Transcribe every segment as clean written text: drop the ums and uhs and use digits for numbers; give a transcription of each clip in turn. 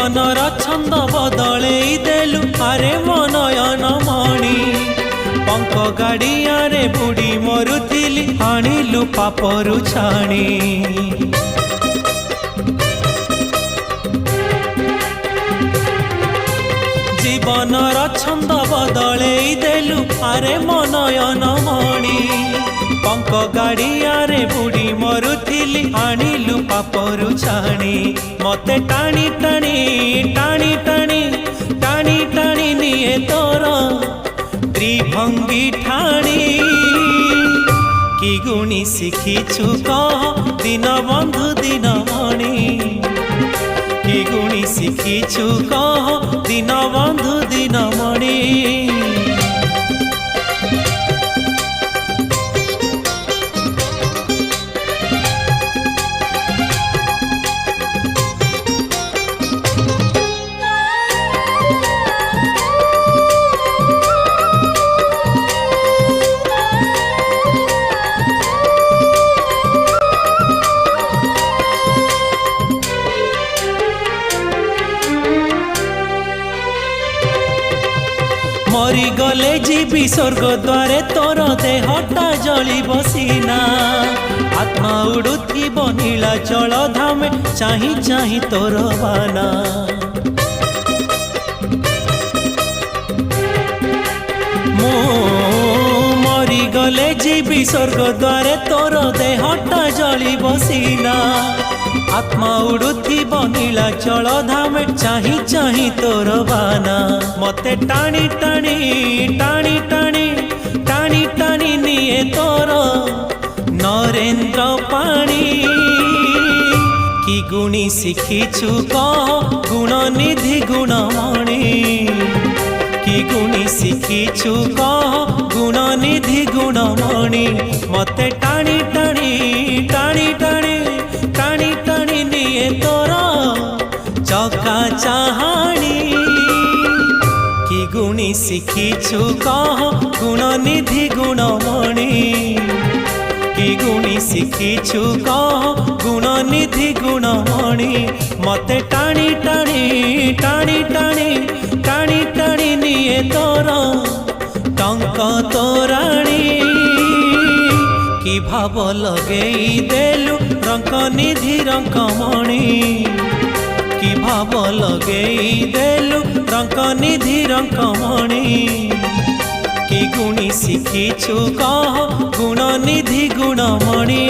जीवनर छंद बदलई देलु आरे मनयन मणि पंक गाड़ियारे बुड़ी मरुथिली आनिलु पापरु छाणी जीवनर छंद बदलई देलु आरे मनयन मणि पंक गाड़ियारे बुड़ी मरुथिली आनिलु पापरु छाणी मते टाणी टाणी टाणी टाणी टाणी टाणी निये तोर त्रिभंगी ठाणी कि गुणी शिखिछु कह दिन बंधु दिन मणि कि गुणी शिखिछु कह दिन बंधु दिन मणि मरी गले जीवी स्वर्ग द्वारे तोर देहटा जली बसीना आत्मा उड़ुथी नीला चल धामे चाही चाही तोर बाना मो मरी गले जीवी स्वर्ग द्वारे तोर देहटा जली बसीना आत्मा उड़ुथी नीला चल धामे चाही चाही तोर बाना मते टाणी टाणी टाणी टाणी टाणी टाणी निये तोर नरेंद्र पाणी कि गुणी शिखिछु कह गुण निधि गुणमणि कि गुणी शिखिछु कह गुण निधि गुणमणि मते टाणी टाणी टाणी टाणी टाणी टाणी निये तोर चका चाहाणी कि गुणी शिखिछु कह गुण निधि गुणमणि कि गुणी शिखिछु कह गुण निधि गुणमणि मते टाणी टाणी टाणी टाणी टाणी टाणी निये तोर टंक तोराणी कि भाव लगेई देलु रंक निधि रंकमणि कि भाव लगेई देलु रंक निधि रंकमणि कि गुणी शिखिछु कह गुण निधि गुणमणि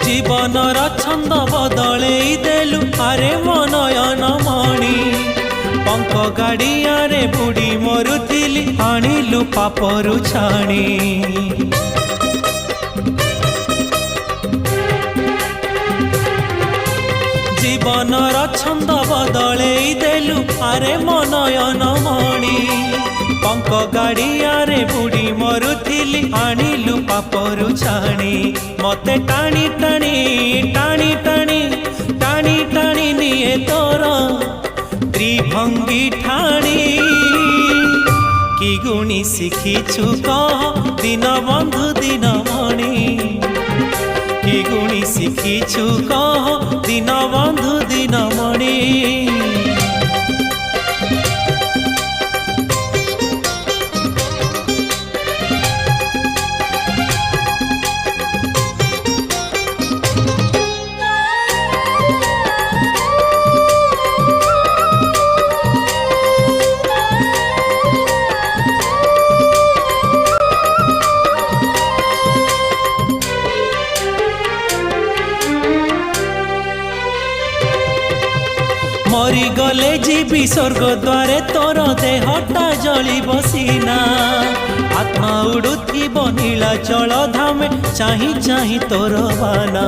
जीवनर छंद बदलई देलु आरे मनयन मणि पंक गाड़ियारे बुड़ी मरुथिली आनिलु पापरु छाणी जीवनर छंद बदलई देलु आरे मनयन मणि पंक गाड़ियारे बुड़ी मरुथिली आनिलु पापरु छाणी मते टाणी टाणी टाणी टाणी टाणी टाणी निये तोर त्रिभंगी ठाणी कि गुणी शिखिछु कह दिन बंधु दिन मणि कि गुणी शिखिछु कह दिन बंधु दिन मणि मरी गले जीवी स्वर्ग द्वारे तोर देहटा जली बसीना आत्मा उड़ुथी नीला चल धामे चाही चाही तोर बाना।